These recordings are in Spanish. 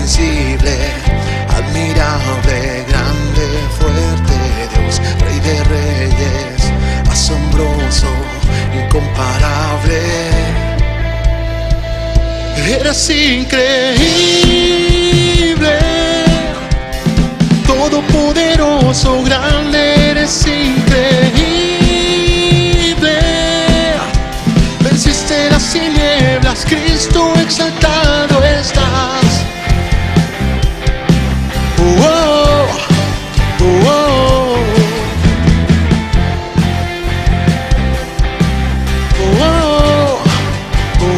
invencible, admirable, grande, fuerte Dios, Rey de reyes, asombroso, incomparable. Eres increíble, todopoderoso, grande, eres increíble. Venciste las tinieblas, Cristo, exaltado estás. Oh, oh, oh, oh, oh,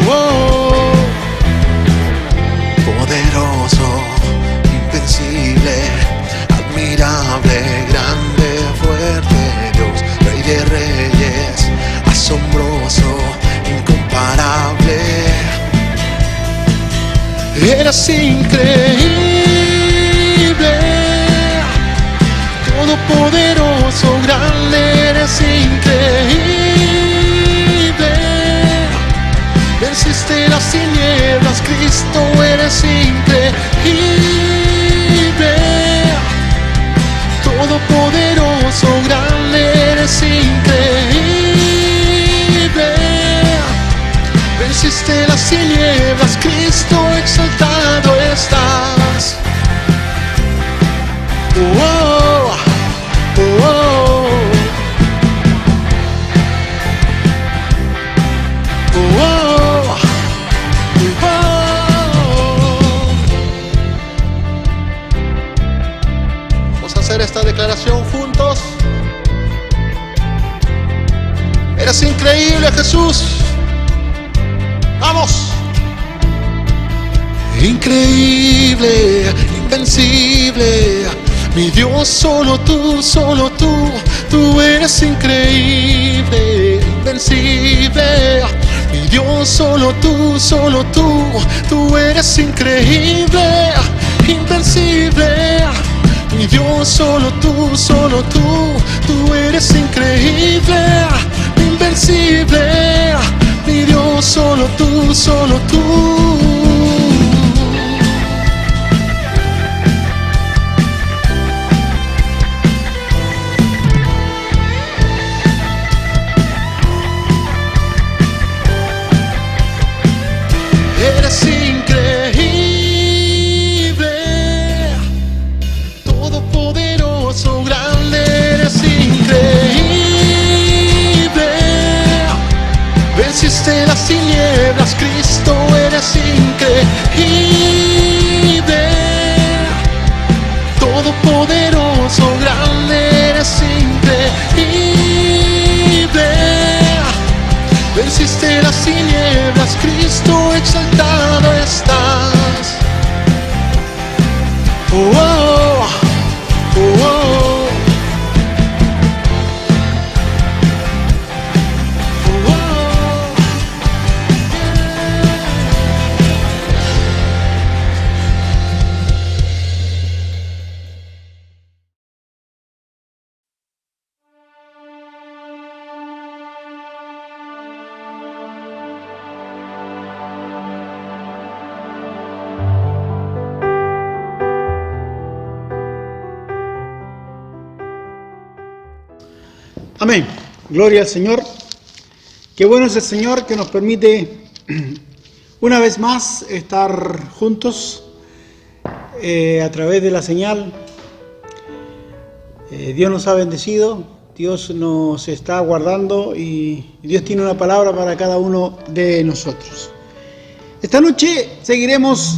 oh. Poderoso, invencible, admirable, grande, fuerte Dios, Rey de reyes, asombroso, incomparable. Eres increíble, todopoderoso, grande, eres increíble. Venciste las tinieblas, Cristo, eres increíble. Todopoderoso, grande, eres increíble. Venciste las tinieblas, Cristo, exaltado estás. Oh, oh, oh, oh, oh, oh. Vamos a hacer esta declaración juntos. Eres increíble, Jesús. ¡Vamos! Increíble, invencible, mi Dios, solo tú, tú eres increíble, invencible, mi Dios, solo tú, tú eres increíble, invencible, mi Dios, solo tú, tú eres increíble, invencible, mi Dios, solo tú, Eres increíble, todopoderoso, grande, eres increíble. Venciste las tinieblas, Cristo, eres increíble. Todopoderoso, grande, eres increíble. Venciste las tinieblas, Cristo, exaltado estás. Oh, oh, oh, oh. Amén. Gloria al Señor. Qué bueno es el Señor que nos permite una vez más estar juntos a través de la señal. Dios nos ha bendecido, Dios nos está guardando y Dios tiene una palabra para cada uno de nosotros. Esta noche seguiremos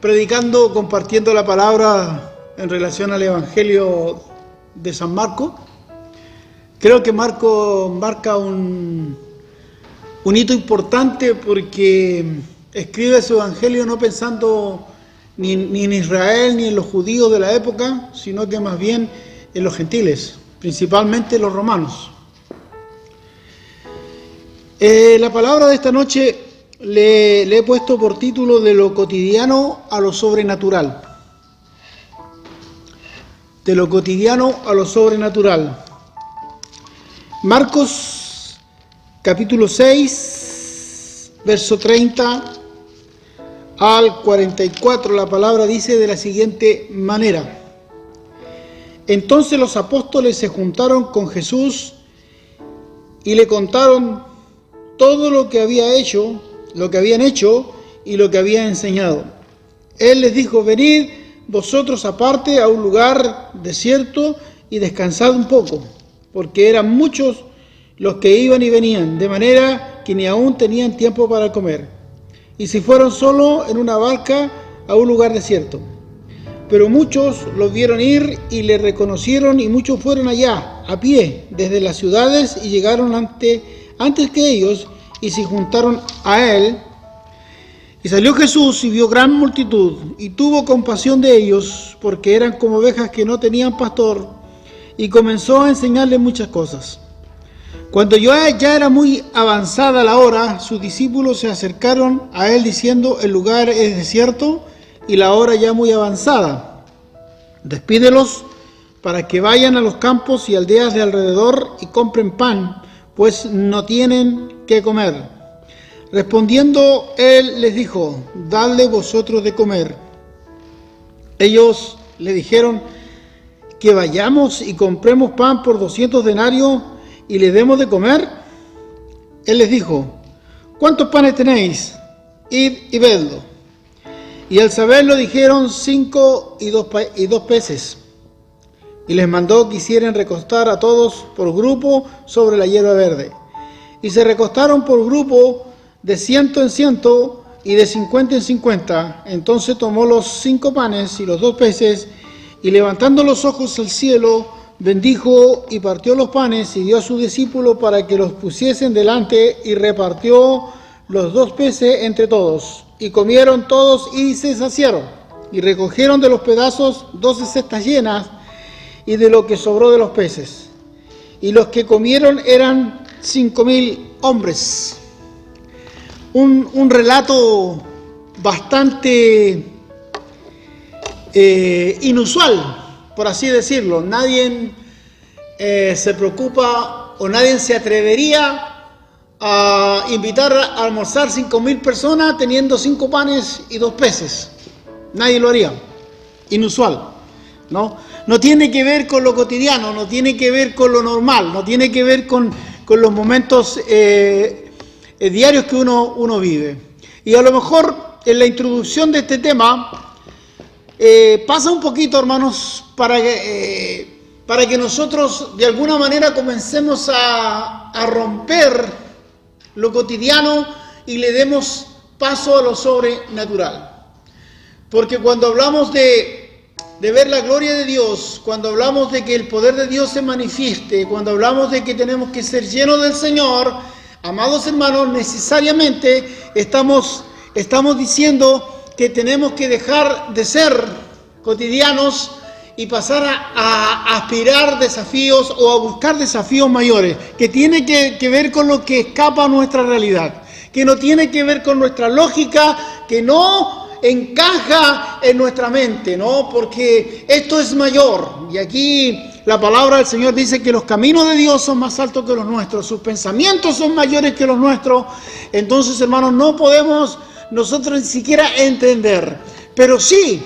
predicando, compartiendo la palabra en relación al Evangelio de San Marcos. Creo que Marcos marca un hito importante porque escribe su evangelio no pensando ni en Israel ni en los judíos de la época, sino que más bien en los gentiles, principalmente los romanos. La palabra de esta noche le he puesto por título: de lo cotidiano a lo sobrenatural. De lo cotidiano a lo sobrenatural. Marcos capítulo 6, verso 30 al 44, la palabra dice de la siguiente manera: entonces los apóstoles se juntaron con Jesús y le contaron todo lo que habían hecho y lo que había enseñado. Él les dijo: venid vosotros aparte a un lugar desierto y descansad un poco, porque eran muchos los que iban y venían, de manera que ni aún tenían tiempo para comer. Y se fueron solo en una barca a un lugar desierto. Pero muchos los vieron ir y le reconocieron, y muchos fueron allá a pie desde las ciudades y llegaron antes que ellos y se juntaron a él. Y salió Jesús y vio gran multitud y tuvo compasión de ellos, porque eran como ovejas que no tenían pastor, y comenzó a enseñarles muchas cosas. Cuando ya era muy avanzada la hora, sus discípulos se acercaron a él diciendo: el lugar es desierto y la hora ya muy avanzada. Despídelos para que vayan a los campos y aldeas de alrededor y compren pan, pues no tienen qué comer. Respondiendo él les dijo: dadle vosotros de comer. Ellos le dijeron: que vayamos y compremos pan por 200 denarios y le demos de comer. Él les dijo: ¿cuántos panes tenéis? Id y vedlo. Y al saberlo dijeron: 5 y 2 peces. Y les mandó que hicieran recostar a todos por grupo sobre la hierba verde. Y se recostaron por grupo de 100 en 100 y de 50 en 50. Entonces tomó los 5 panes y los 2 peces, y levantando los ojos al cielo, bendijo y partió los panes y dio a sus discípulos para que los pusiesen delante, y repartió los 2 peces entre todos. Y comieron todos y se saciaron, y recogieron de los pedazos 12 cestas llenas, y de lo que sobró de los peces. Y los que comieron eran 5.000 hombres. Un relato bastante inusual, por así decirlo. Nadie se preocupa o nadie se atrevería a invitar a almorzar 5.000 personas teniendo 5 panes y 2 peces. Nadie lo haría. Inusual, ¿no? No tiene que ver con lo cotidiano, no tiene que ver con lo normal, no tiene que ver con los momentos diarios que uno vive. Y a lo mejor en la introducción de este tema pasa un poquito, hermanos, para que nosotros de alguna manera comencemos a romper lo cotidiano y le demos paso a lo sobrenatural. Porque cuando hablamos de ver la gloria de Dios, cuando hablamos de que el poder de Dios se manifieste, cuando hablamos de que tenemos que ser llenos del Señor, amados hermanos, necesariamente estamos diciendo que tenemos que dejar de ser cotidianos y pasar a aspirar desafíos o a buscar desafíos mayores, que tiene que ver con lo que escapa a nuestra realidad, que no tiene que ver con nuestra lógica, que no encaja en nuestra mente, ¿no? Porque esto es mayor. Y aquí la palabra del Señor dice que los caminos de Dios son más altos que los nuestros, sus pensamientos son mayores que los nuestros. Entonces, hermanos, no podemos nosotros ni siquiera entender. Pero sí,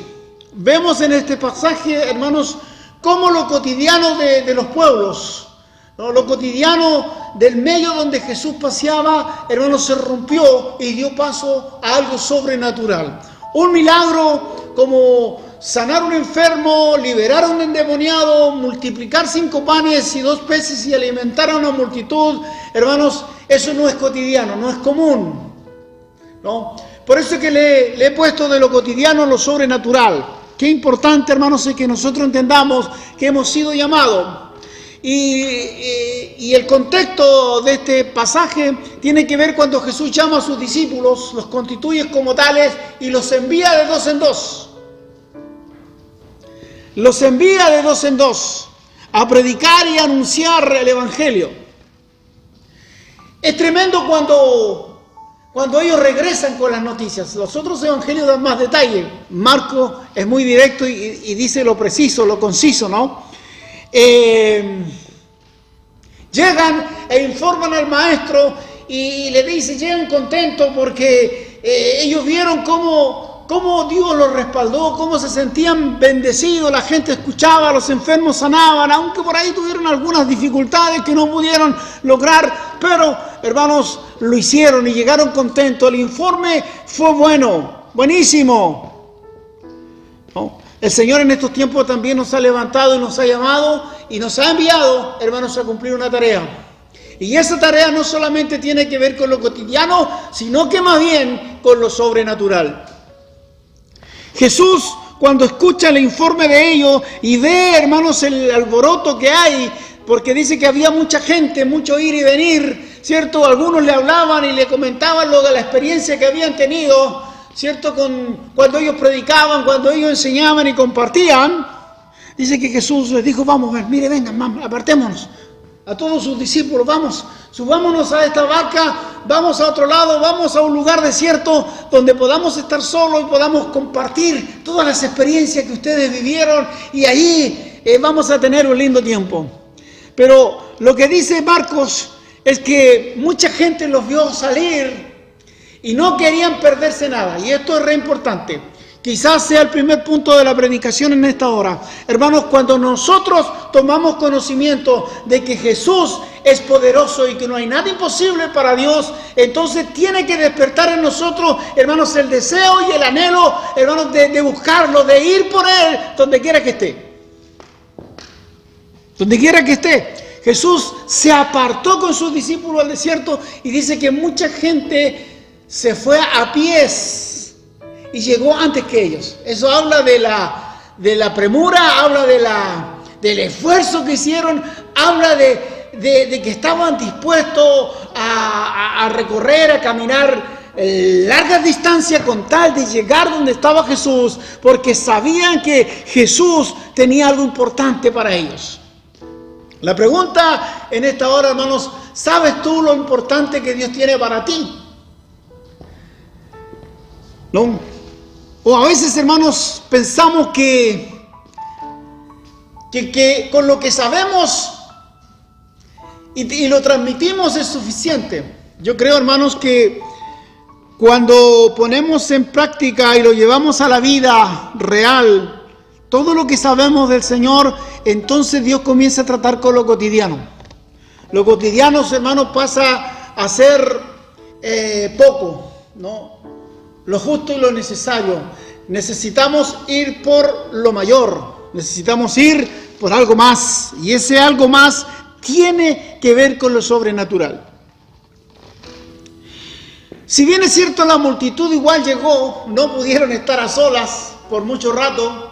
vemos en este pasaje, hermanos, cómo lo cotidiano de los pueblos, ¿no? Lo cotidiano del medio donde Jesús paseaba, hermanos, se rompió y dio paso a algo sobrenatural. Un milagro como sanar un enfermo, liberar a un endemoniado, multiplicar 5 panes y 2 peces y alimentar a una multitud. Hermanos, eso no es cotidiano, no es común, ¿no? Por eso es que le he puesto de lo cotidiano a lo sobrenatural. Qué importante, hermanos, es que nosotros entendamos que hemos sido llamados. Y el contexto de este pasaje tiene que ver cuando Jesús llama a sus discípulos, los constituye como tales y los envía de 2 en 2. Los envía de 2 en 2 a predicar y anunciar el Evangelio. Es tremendo cuando ellos regresan con las noticias. Los otros evangelios dan más detalle. Marcos es muy directo y dice lo preciso, lo conciso, ¿no? Llegan e informan al maestro y le dicen, llegan contentos porque ellos vieron cómo Dios los respaldó, cómo se sentían bendecidos, la gente escuchaba, los enfermos sanaban, aunque por ahí tuvieron algunas dificultades que no pudieron lograr, pero hermanos, lo hicieron y llegaron contentos. El informe fue bueno, buenísimo, ¿no? El Señor en estos tiempos también nos ha levantado y nos ha llamado y nos ha enviado, hermanos, a cumplir una tarea. Y esa tarea no solamente tiene que ver con lo cotidiano, sino que más bien con lo sobrenatural. Jesús, cuando escucha el informe de ellos y ve, hermanos, el alboroto que hay, porque dice que había mucha gente, mucho ir y venir, ¿cierto? Algunos le hablaban y le comentaban lo de la experiencia que habían tenido, ¿cierto? Cuando ellos predicaban, cuando ellos enseñaban y compartían. Dice que Jesús les dijo, vamos, mire, vengan, apartémonos. A todos sus discípulos, vamos, subámonos a esta barca, vamos a otro lado, vamos a un lugar desierto donde podamos estar solos y podamos compartir todas las experiencias que ustedes vivieron y ahí vamos a tener un lindo tiempo. Pero lo que dice Marcos es que mucha gente los vio salir y no querían perderse nada, y esto es re importante. Quizás sea el primer punto de la predicación en esta hora. Hermanos, cuando nosotros tomamos conocimiento de que Jesús es poderoso y que no hay nada imposible para Dios, entonces tiene que despertar en nosotros, hermanos, el deseo y el anhelo, hermanos, de buscarlo, de ir por Él, donde quiera que esté. Donde quiera que esté. Jesús se apartó con sus discípulos al desierto y dice que mucha gente se fue a pies y llegó antes que ellos. Eso habla de la premura, habla del esfuerzo que hicieron, habla de que estaban dispuestos a recorrer, a caminar largas distancias con tal de llegar donde estaba Jesús, porque sabían que Jesús tenía algo importante para ellos. La pregunta en esta hora, hermanos, ¿sabes tú lo importante que Dios tiene para ti? ¿No? O a veces, hermanos, pensamos que con lo que sabemos y lo transmitimos es suficiente. Yo creo, hermanos, que cuando ponemos en práctica y lo llevamos a la vida real, todo lo que sabemos del Señor, entonces Dios comienza a tratar con lo cotidiano. Lo cotidiano, hermanos, pasa a ser poco, ¿no? Lo justo y lo necesario. Necesitamos ir por lo mayor, necesitamos ir por algo más, y ese algo más tiene que ver con lo sobrenatural. Si bien es cierto, la multitud igual llegó, no pudieron estar a solas por mucho rato.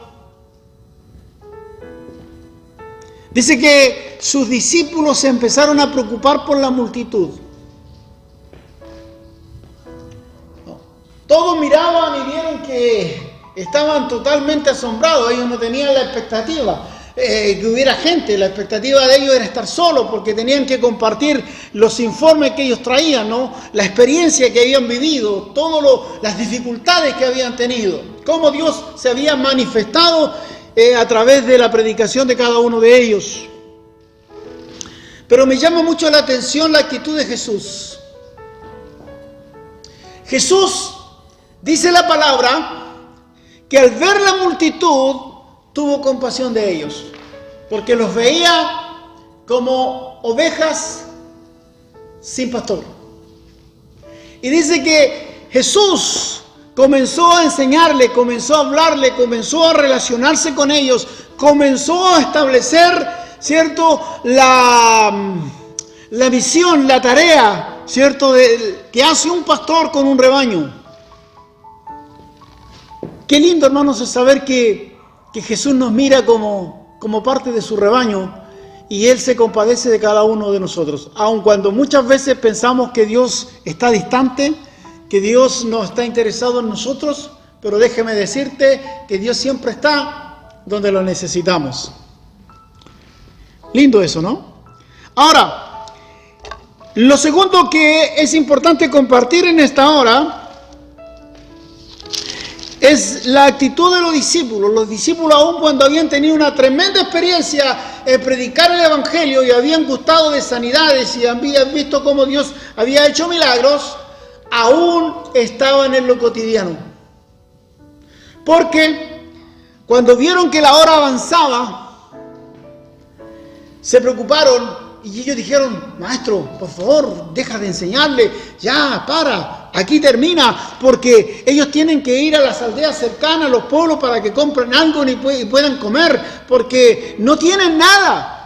Dice que sus discípulos se empezaron a preocupar por la multitud. Todos miraban y vieron que estaban totalmente asombrados. Ellos no tenían la expectativa que hubiera gente. La expectativa de ellos era estar solos porque tenían que compartir los informes que ellos traían, ¿no? La experiencia que habían vivido, todas las dificultades que habían tenido, cómo Dios se había manifestado a través de la predicación de cada uno de ellos. Pero me llama mucho la atención la actitud de Jesús. Jesús, dice la palabra, que al ver la multitud tuvo compasión de ellos, porque los veía como ovejas sin pastor. Y dice que Jesús comenzó a enseñarle, comenzó a hablarle, comenzó a relacionarse con ellos, comenzó a establecer, ¿cierto?, la misión, la tarea, ¿cierto?, que hace un pastor con un rebaño. Qué lindo, hermanos, es saber que Jesús nos mira como parte de su rebaño y Él se compadece de cada uno de nosotros. Aun cuando muchas veces pensamos que Dios está distante, que Dios no está interesado en nosotros, pero déjeme decirte que Dios siempre está donde lo necesitamos. Lindo eso, ¿no? Ahora, lo segundo que es importante compartir en esta hora es la actitud de los discípulos. Los discípulos, aun cuando habían tenido una tremenda experiencia en predicar el Evangelio y habían gustado de sanidades y habían visto cómo Dios había hecho milagros, aún estaban en lo cotidiano. Porque cuando vieron que la hora avanzaba, se preocuparon y ellos dijeron: maestro, por favor, deja de enseñarle, ya, para, aquí termina, porque ellos tienen que ir a las aldeas cercanas, a los pueblos, para que compren algo y puedan comer, porque no tienen nada.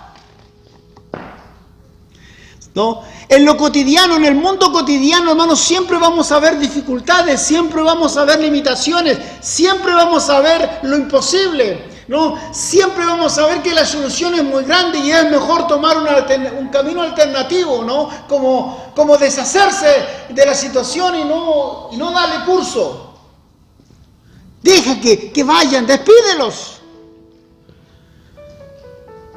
¿No? En lo cotidiano, en el mundo cotidiano, hermanos, siempre vamos a ver dificultades, siempre vamos a ver limitaciones, siempre vamos a ver lo imposible, ¿no? Siempre vamos a ver que la solución es muy grande y es mejor tomar un camino alternativo, ¿no? Como deshacerse de la situación y no darle curso. Deja que vayan, despídelos.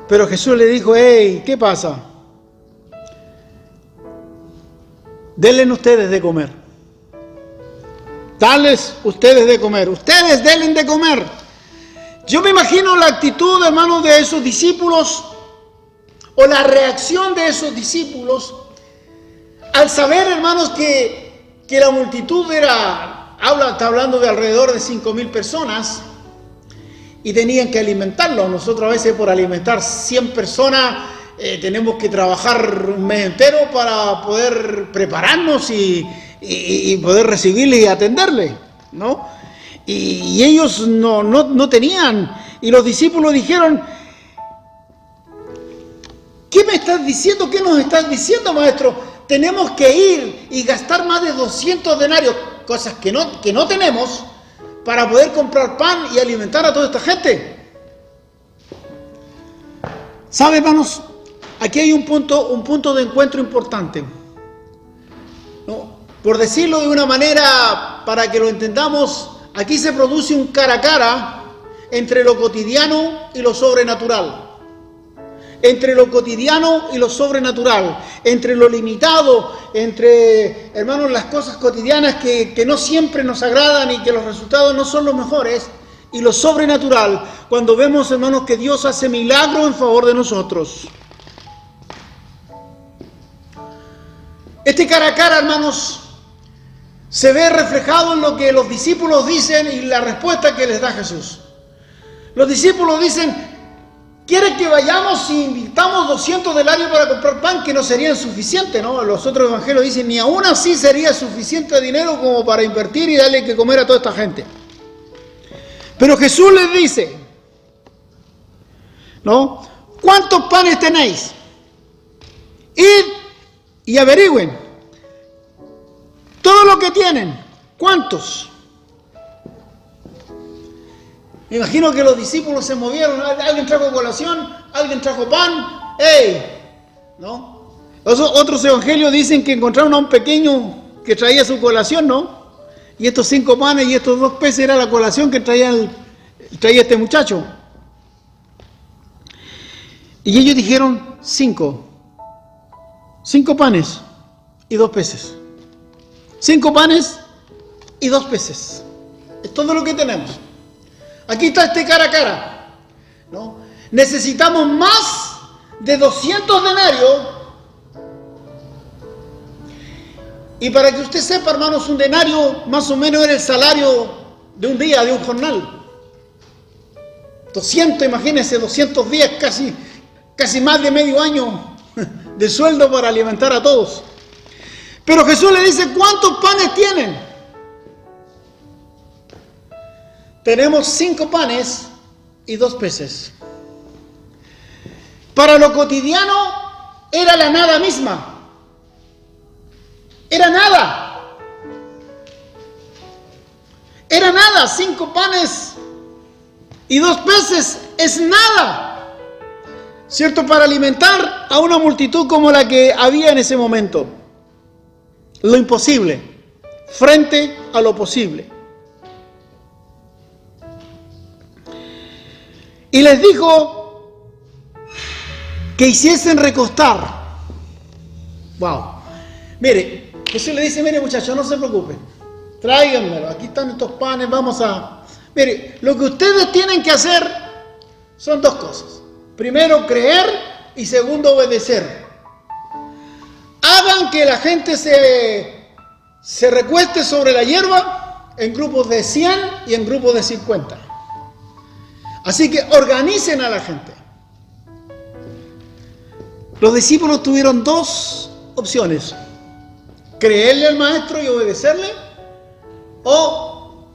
Pero Jesús le dijo: hey, ¿qué pasa? Denle ustedes de comer. Dales ustedes de comer. Ustedes denle de comer. Yo me imagino la actitud, hermanos, de esos discípulos, o la reacción de esos discípulos, al saber, hermanos, que la multitud está hablando de alrededor de 5.000 personas, y tenían que alimentarlos. Nosotros a veces, por alimentar 100 personas, tenemos que trabajar un mes entero para poder prepararnos y poder recibirles y atenderles, ¿no? Y ellos no tenían. Y los discípulos dijeron: ¿qué me estás diciendo? ¿Qué nos estás diciendo, maestro? Tenemos que ir y gastar más de 200 denarios, cosas que no tenemos, para poder comprar pan y alimentar a toda esta gente. ¿Sabe, hermanos? Aquí hay un punto de encuentro importante, ¿no? Por decirlo de una manera, para que lo entendamos, aquí se produce un cara a cara entre lo cotidiano y lo sobrenatural. Entre lo cotidiano y lo sobrenatural. Entre lo limitado, entre, hermanos, las cosas cotidianas que no siempre nos agradan y que los resultados no son los mejores. Y lo sobrenatural, cuando vemos, hermanos, que Dios hace milagros en favor de nosotros. Este cara a cara, hermanos, se ve reflejado en lo que los discípulos dicen y la respuesta que les da Jesús. Los discípulos dicen: ¿quiere que vayamos y invirtamos 200 denarios para comprar pan? Que no sería suficiente, ¿no? Los otros evangelios dicen: ni aún así sería suficiente dinero como para invertir y darle que comer a toda esta gente. Pero Jesús les dice, ¿no? ¿Cuántos panes tenéis? Id y averigüen todo lo que tienen. ¿Cuántos? Me imagino que los discípulos se movieron. Alguien trajo colación, alguien trajo pan. ¡Ey! ¿No? Otros evangelios dicen que encontraron a un pequeño que traía su colación, ¿no? Y estos 5 panes y estos 2 peces era la colación que traía este muchacho. Y ellos dijeron: 5 panes y 2 peces. 5 panes y 2 peces. Es todo lo que tenemos. Aquí está este cara a cara, ¿no? Necesitamos más de 200 denarios. Y para que usted sepa, hermanos, un denario más o menos era el salario de un día, de un jornal. 200, imagínense, 200 días, casi más de medio año de sueldo para alimentar a todos. Pero Jesús le dice: ¿cuántos panes tienen? Tenemos 5 panes y 2 peces. Para lo cotidiano era la nada misma. Era nada. Era nada. 5 panes y 2 peces es nada. ¿Cierto? Para alimentar a una multitud como la que había en ese momento. Lo imposible frente a lo posible. Y les dijo que hiciesen recostar. Wow. Mire, Jesús le dice: mire, muchachos, no se preocupen, tráiganmelo, aquí están estos panes, Mire, lo que ustedes tienen que hacer son 2 cosas. Primero, creer, y segundo, obedecer. Hagan que la gente se se recueste sobre la hierba en grupos de 100 y en grupos de 50. Así que organicen a la gente. Los discípulos tuvieron dos opciones: creerle al maestro y obedecerle, o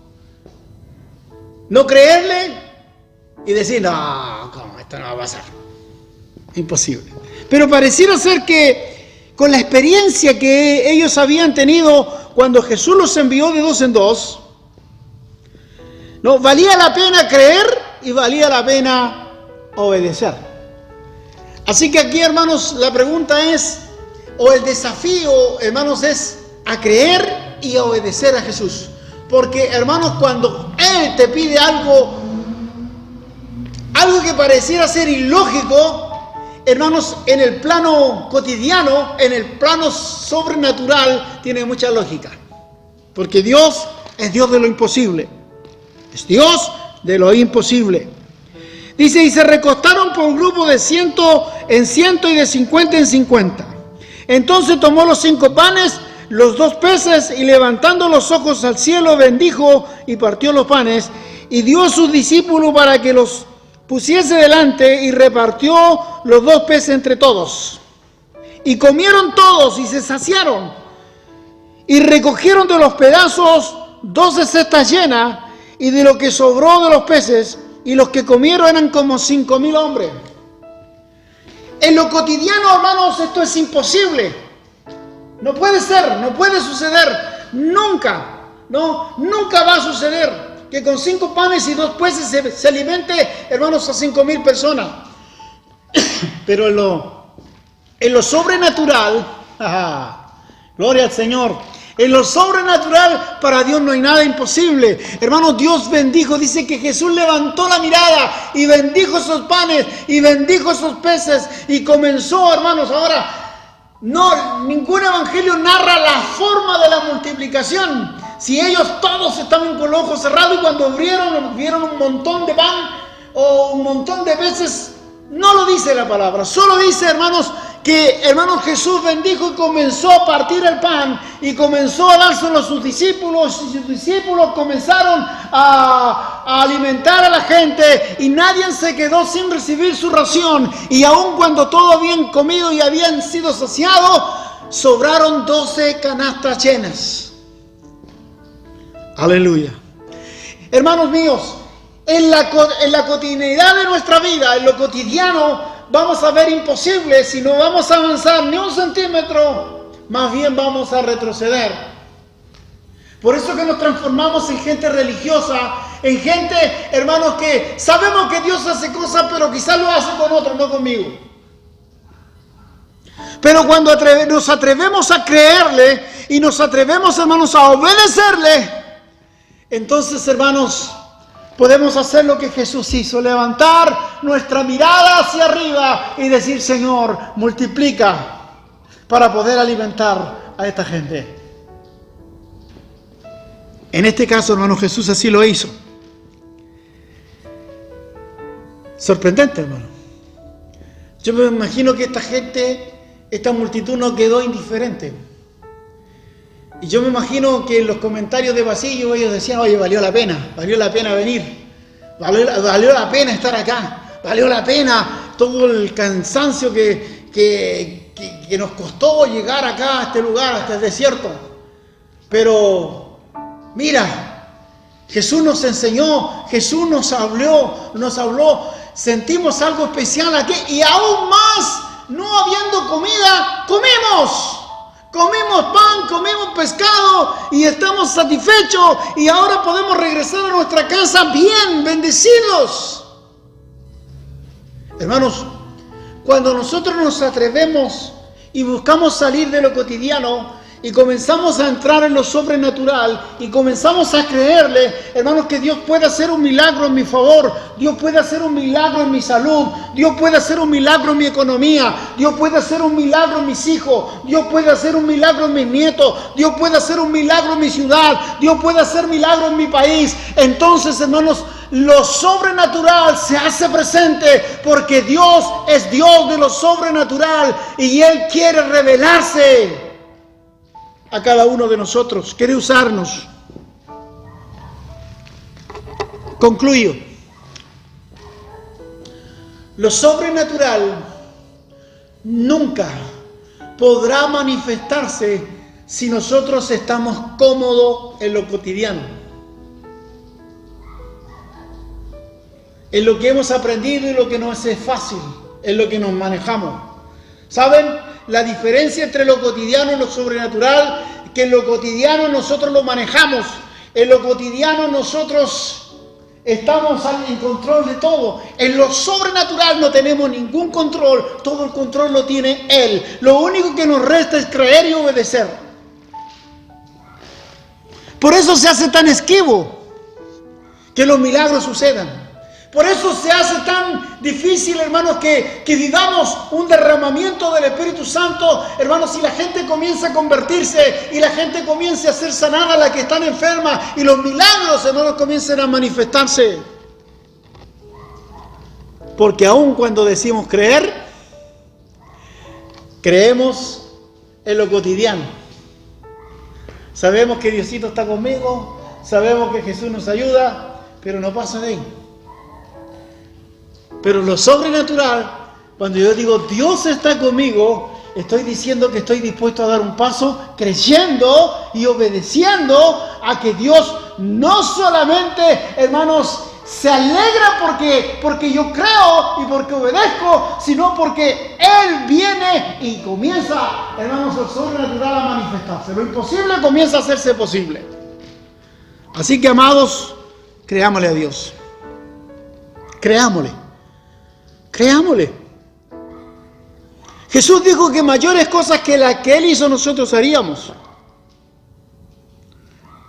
no creerle y decir, no, ¿cómo? Esto no va a pasar. Imposible. Pero pareciera ser que con la experiencia que ellos habían tenido cuando Jesús los envió de 2 en 2, no, valía la pena creer y valía la pena obedecer. Así que aquí, hermanos, la pregunta es, o el desafío, hermanos, es a creer y a obedecer a Jesús. Porque, hermanos, cuando Él te pide algo que pareciera ser ilógico, hermanos, en el plano cotidiano, en el plano sobrenatural, tiene mucha lógica. Porque Dios es Dios de lo imposible. Es Dios de lo imposible. Dice, y se recostaron por un grupo de 100 en 100 y de 50 en 50. Entonces tomó los 5 panes, los 2 peces, y levantando los ojos al cielo, bendijo y partió los panes, y dio a sus discípulos para que los pusiese delante, y repartió los 2 peces entre todos. Y comieron todos y se saciaron, y recogieron de los pedazos 12 cestas llenas, y de lo que sobró de los peces, y los que comieron eran como 5,000 hombres. En lo cotidiano, hermanos, esto es imposible. No puede ser, no puede suceder, nunca, no, nunca va a suceder que con 5 panes y 2 peces se alimente, hermanos, a 5,000 personas. Pero en lo sobrenatural, gloria al Señor, en lo sobrenatural para Dios no hay nada imposible. Hermanos, Dios bendijo, dice que Jesús levantó la mirada y bendijo esos panes y bendijo esos peces y comenzó, hermanos, ahora no, ningún evangelio narra la forma de la multiplicación. Si ellos todos estaban con los ojos cerrados y cuando vieron un montón de pan o un montón de peces, no lo dice la palabra, solo dice, hermanos, que Jesús bendijo y comenzó a partir el pan y comenzó a dárselo a sus discípulos, y sus discípulos comenzaron a alimentar a la gente y nadie se quedó sin recibir su ración, y aun cuando todos habían comido y habían sido saciados, sobraron 12 canastas llenas. Aleluya. Hermanos míos, en la cotidianidad de nuestra vida, en lo cotidiano, vamos a ver imposible si no vamos a avanzar ni 1 centímetro, más bien vamos a retroceder. Por eso que nos transformamos en gente religiosa, en gente, hermanos, que sabemos que Dios hace cosas, pero quizás lo hace con otros, no conmigo. Pero cuando nos atrevemos a creerle y nos atrevemos, hermanos, a obedecerle, entonces, hermanos, podemos hacer lo que Jesús hizo, levantar nuestra mirada hacia arriba y decir, Señor, multiplica para poder alimentar a esta gente. En este caso, hermano, Jesús así lo hizo. Sorprendente, hermano. Yo me imagino que esta multitud no quedó indiferente. Y yo me imagino que en los comentarios de pasillo ellos decían, oye, valió la pena venir, valió la pena estar acá, valió la pena todo el cansancio que nos costó llegar acá a este lugar, hasta el desierto. Pero mira, Jesús nos enseñó, Jesús nos habló, sentimos algo especial aquí y aún más, no habiendo comida, comimos. Comimos pan, comimos pescado y estamos satisfechos y ahora podemos regresar a nuestra casa bien, bendecidos. Hermanos, cuando nosotros nos atrevemos y buscamos salir de lo cotidiano y comenzamos a entrar en lo sobrenatural y comenzamos a creerle, hermanos, que Dios puede hacer un milagro en mi favor, Dios puede hacer un milagro en mi salud, Dios puede hacer un milagro en mi economía, Dios puede hacer un milagro en mis hijos, Dios puede hacer un milagro en mis nietos, Dios puede hacer un milagro en mi ciudad, Dios puede hacer milagro en mi país. Entonces, hermanos, lo sobrenatural se hace presente porque Dios es Dios de lo sobrenatural y Él quiere revelarse a cada uno de nosotros, quiere usarnos. Concluyo. Lo sobrenatural nunca podrá manifestarse si nosotros estamos cómodos en lo cotidiano, en lo que hemos aprendido y lo que nos es fácil, en lo que nos manejamos. ¿Saben? La diferencia entre lo cotidiano y lo sobrenatural, que en lo cotidiano nosotros lo manejamos, en lo cotidiano nosotros estamos en control de todo. En lo sobrenatural no tenemos ningún control, todo el control lo tiene Él. Lo único que nos resta es creer y obedecer. Por eso se hace tan esquivo que los milagros sucedan. Por eso se hace tan difícil, hermanos, que vivamos un derramamiento del Espíritu Santo, hermanos, si la gente comienza a convertirse y la gente comienza a ser sanada, la que están enfermas, y los milagros, hermanos, comiencen a manifestarse. Porque aun cuando decimos creer, creemos en lo cotidiano. Sabemos que Diosito está conmigo, sabemos que Jesús nos ayuda, pero no pasa de ahí. Pero lo sobrenatural, cuando yo digo Dios está conmigo, estoy diciendo que estoy dispuesto a dar un paso creyendo y obedeciendo a que Dios no solamente, hermanos, se alegra porque yo creo y porque obedezco, sino porque Él viene y comienza, hermanos, el sobrenatural a manifestarse. Lo imposible comienza a hacerse posible. Así que, amados, creámosle a Dios. Creámosle. Jesús dijo que mayores cosas que las que Él hizo nosotros haríamos.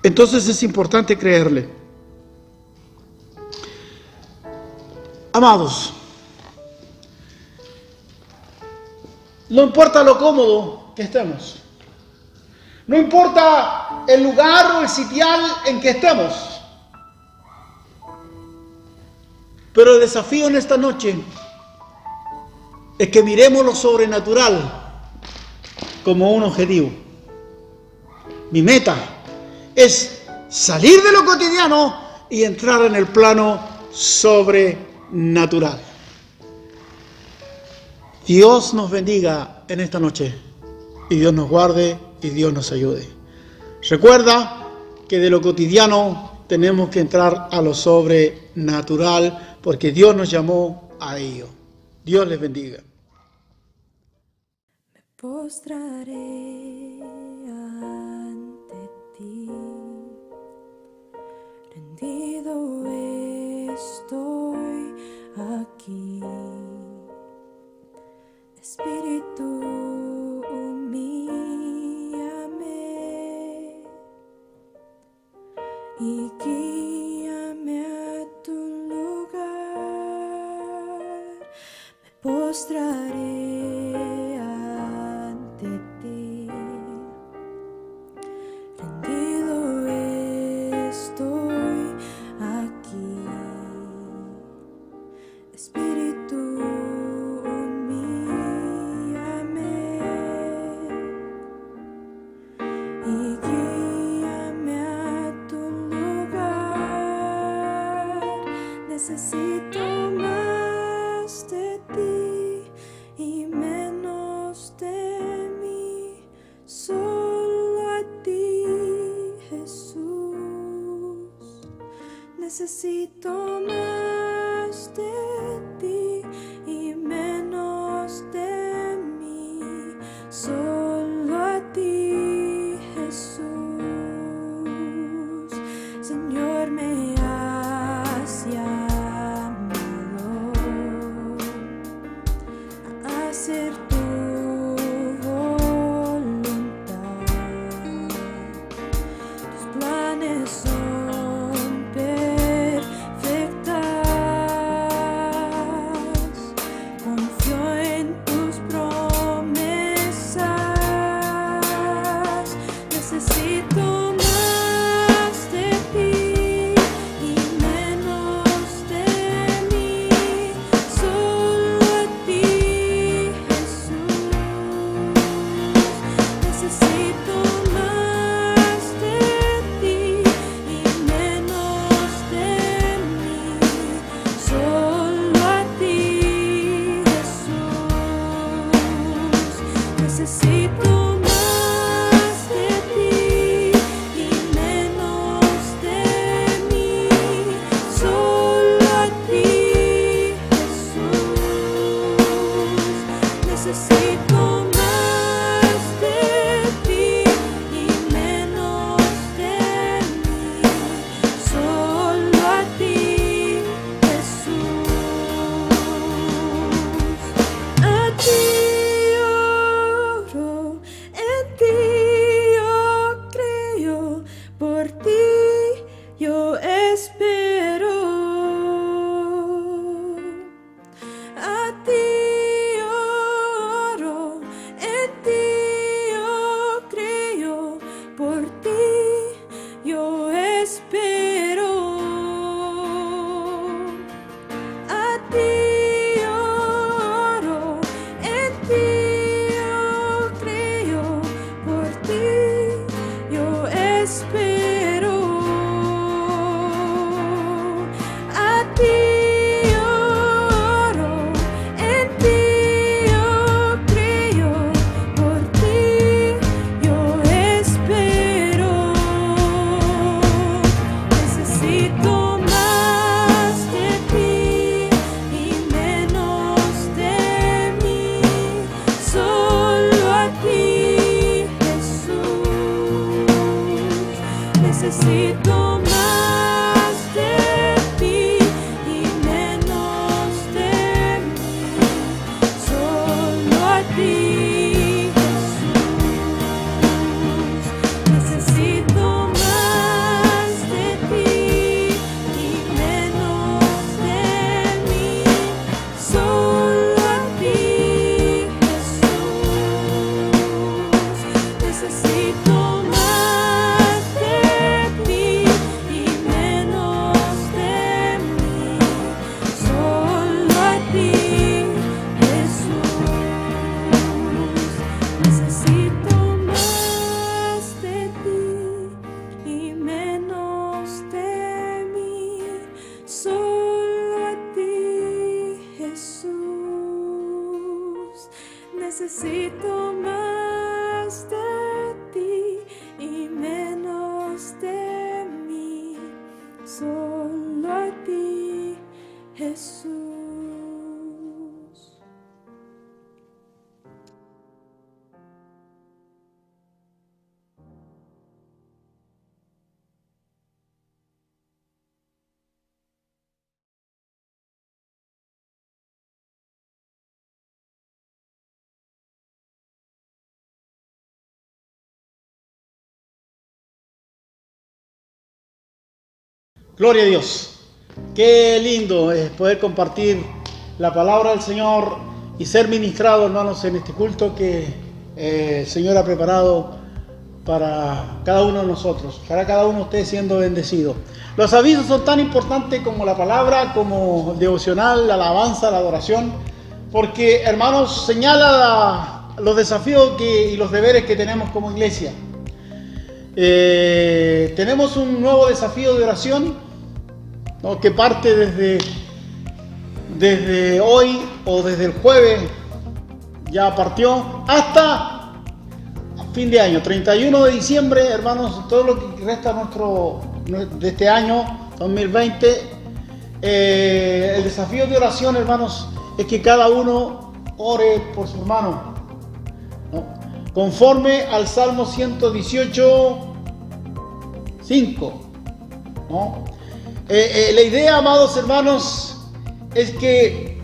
Entonces es importante creerle. Amados, no importa lo cómodo que estemos, no importa el lugar o el sitial en que estemos, pero el desafío en esta noche es que miremos lo sobrenatural como un objetivo. Mi meta es salir de lo cotidiano y entrar en el plano sobrenatural. Dios nos bendiga en esta noche y Dios nos guarde y Dios nos ayude. Recuerda que de lo cotidiano tenemos que entrar a lo sobrenatural porque Dios nos llamó a ello. Dios les bendiga. Me postraré ante ti, rendido estoy aquí. Espíritu, humíllame y guíame a tu lugar. Me postraré ante ti, rendido estoy aquí. Espíritu, humíllame y guíame a tu lugar. Necesito más de ti y menos de mí, solo a ti, Jesús. Necesito más de ti y menos de mí, solo a ti, Jesús. Señor, me has llamado a hacer tu voluntad. Tus planes son perfectas. espero. A ti oro, en ti yo creo, por ti yo espero. A ti oro, en ti yo creo, por ti yo espero. Necesito más de ti y menos de mí, solo a ti, Jesús. Necesito más de ti y menos de mí, solo a ti, Jesús. Necesito más de ti y menos de mí, solo a ti, Jesús. Necesito más de ti y menos de mí, solo a ti, Jesús. Necesito más de ti y menos de mí, solo a ti, Jesús. Necesito más de ti y menos de mí, solo a ti, Jesús. Gloria a Dios. Qué lindo es poder compartir la palabra del Señor y ser ministrado, hermanos, en este culto que el Señor ha preparado para cada uno de nosotros, para cada uno de ustedes siendo bendecido. Los avisos son tan importantes como la palabra, como el devocional, la alabanza, la adoración, porque, hermanos, señala los desafíos y los deberes que tenemos como iglesia. Tenemos un nuevo desafío de oración, ¿no?, que parte desde hoy o desde el jueves, ya partió, hasta fin de año, 31 de diciembre, hermanos, todo lo que resta de este año 2020. El desafío de oración, hermanos, es que cada uno ore por su hermano, ¿no?, conforme al Salmo 118, 5, ¿no? La idea, amados hermanos, es que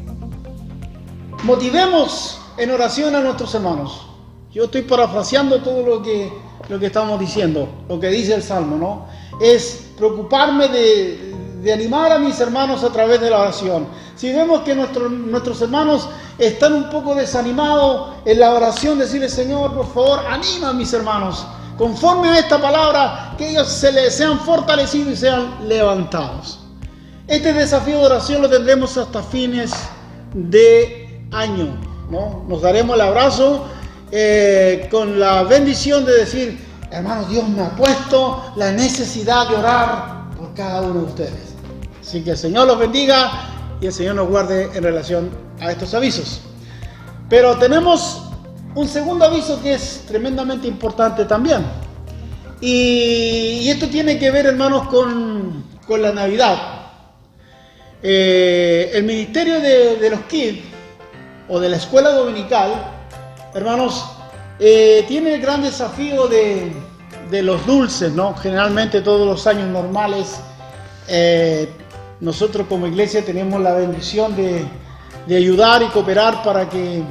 motivemos en oración a nuestros hermanos. Yo estoy parafraseando todo lo que estamos diciendo, lo que dice el Salmo, ¿no? Es preocuparme de animar a mis hermanos a través de la oración. Si vemos que nuestros hermanos están un poco desanimados en la oración, decirle: Señor, por favor, anima a mis hermanos, conforme a esta palabra, que ellos sean fortalecidos y sean levantados. Este desafío de oración lo tendremos hasta fines de año, ¿no? Nos daremos el abrazo con la bendición de decir: hermanos, Dios me ha puesto la necesidad de orar por cada uno de ustedes. Así que el Señor los bendiga y el Señor nos guarde en relación a estos avisos. Pero tenemos un segundo aviso que es tremendamente importante también. Y esto tiene que ver, hermanos, con la Navidad. El ministerio de los kids o de la escuela dominical, hermanos, tiene el gran desafío de los dulces, ¿no? Generalmente todos los años normales, nosotros como iglesia tenemos la bendición de ayudar y cooperar para que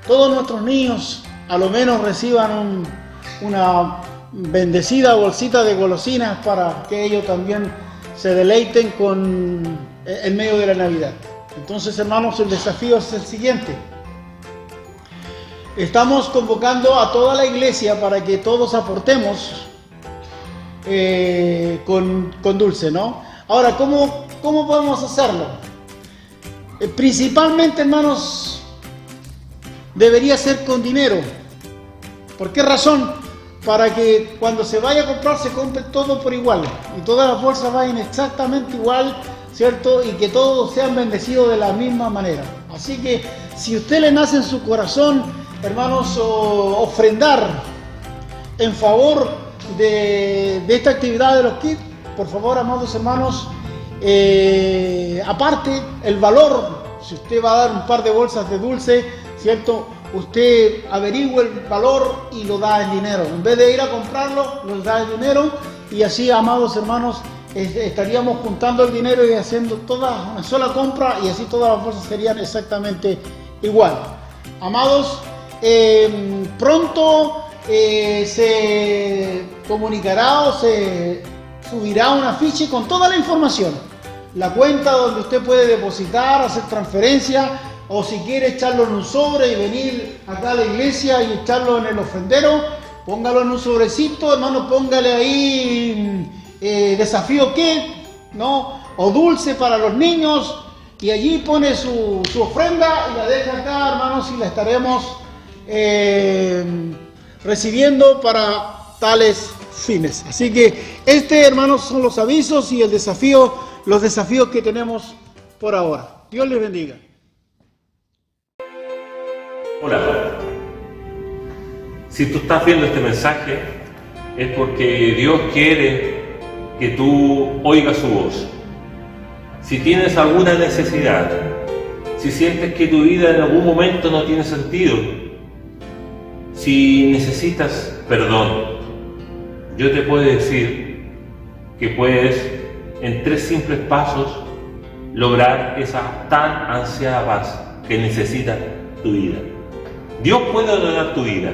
todos nuestros niños a lo menos reciban una bendecida bolsita de golosinas para que ellos también se deleiten en medio de la Navidad. Entonces, hermanos, el desafío es el siguiente. Estamos convocando a toda la iglesia para que todos aportemos con dulce, ¿no? Ahora, ¿cómo podemos hacerlo? Principalmente, hermanos, debería ser con dinero. ¿Por qué razón? Para que cuando se vaya a comprar se compre todo por igual y todas las bolsas vayan exactamente igual, ¿cierto? Y que todos sean bendecidos de la misma manera. Así que si usted le nace en su corazón, hermanos, ofrendar en favor de esta actividad de los kits, por favor, amados hermanos, aparte el valor, si usted va a dar un par de bolsas de dulce, ¿cierto? Usted averigua el valor y lo da en dinero. En vez de ir a comprarlo, lo da en dinero, y así, amados hermanos, estaríamos juntando el dinero y haciendo toda una sola compra, y así todas las bolsas serían exactamente igual. Amados, pronto se comunicará o se subirá un afiche con toda la información, la cuenta donde usted puede depositar, hacer transferencia, o si quiere echarlo en un sobre y venir acá a la iglesia y echarlo en el ofrendero, póngalo en un sobrecito, hermano, póngale ahí desafío qué, ¿no? O dulce para los niños, y allí pone su ofrenda y la deja acá, hermanos, y la estaremos recibiendo para tales fines. Así que hermanos, son los avisos y los desafíos que tenemos por ahora. Dios les bendiga. Hola, si tú estás viendo este mensaje es porque Dios quiere que tú oigas su voz. Si tienes alguna necesidad, si sientes que tu vida en algún momento no tiene sentido, si necesitas perdón, yo te puedo decir que puedes en 3 simples pasos lograr esa tan ansiada paz que necesita tu vida. Dios puede ordenar tu vida,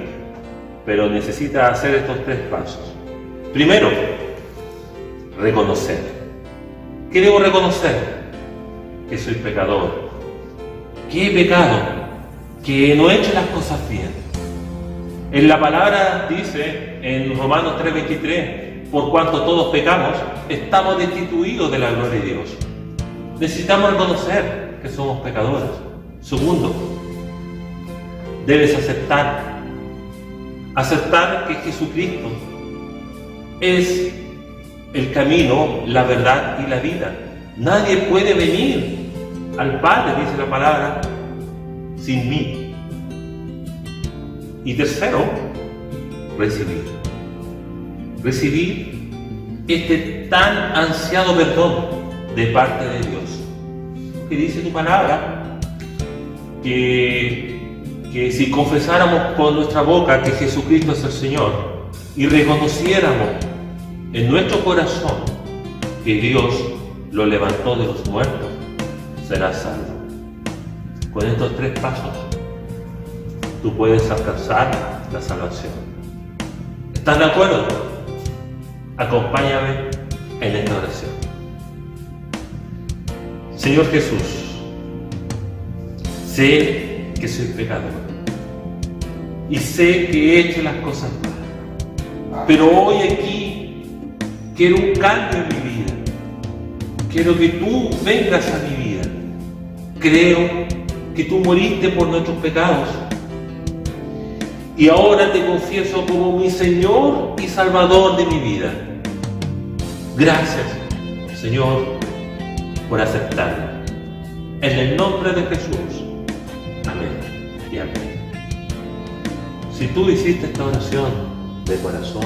pero necesitas hacer estos 3 pasos. Primero, reconocer. ¿Qué debo reconocer? Que soy pecador, que he pecado, que no he hecho las cosas bien. En la palabra dice, en Romanos 3:23, por cuanto todos pecamos, estamos destituidos de la gloria de Dios. Necesitamos reconocer que somos pecadores. Segundo, debes aceptar que Jesucristo es el camino, la verdad y la vida. Nadie puede venir al Padre, dice la palabra, sin mí. Y tercero, recibir este tan ansiado perdón de parte de Dios. Que dice tu palabra que si confesáramos con nuestra boca que Jesucristo es el Señor y reconociéramos en nuestro corazón que Dios lo levantó de los muertos, serás salvo. Con estos 3 pasos tú puedes alcanzar la salvación. ¿Estás de acuerdo? Acompáñame en esta oración. Señor Jesús, sé que soy pecador y sé que he hecho las cosas mal, pero hoy aquí quiero un cambio en mi vida. Quiero que tú vengas a mi vida. Creo que tú moriste por nuestros pecados y ahora te confieso como mi Señor y Salvador de mi vida. Gracias, Señor, por aceptarme. En el nombre de Jesús. Amén y amén. Si tú hiciste esta oración de corazón,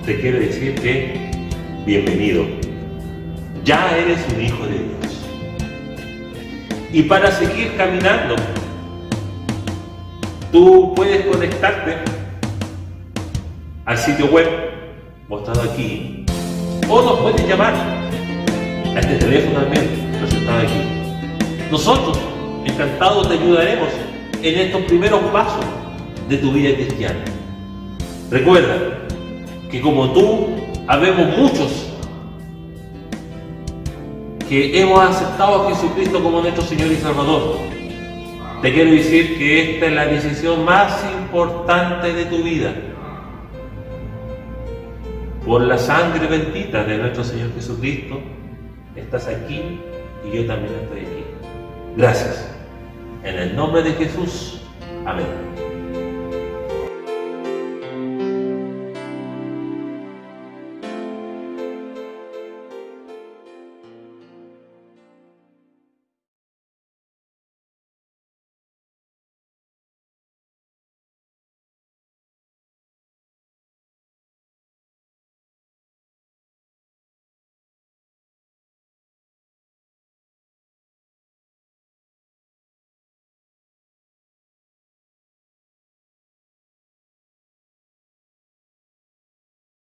te quiero decir que bienvenido. Ya eres un hijo de Dios. Y para seguir caminando, tú puedes conectarte al sitio web mostrado aquí, o nos puedes llamar a este teléfono también presentado aquí. Nosotros, encantados, te ayudaremos en estos primeros pasos de tu vida cristiana. Recuerda que como tú, habemos muchos que hemos aceptado a Jesucristo como nuestro Señor y Salvador. Te quiero decir que esta es la decisión más importante de tu vida. por la sangre bendita de nuestro Señor Jesucristo, estás aquí y yo también estoy aquí. Gracias. En el nombre de Jesús. Amén.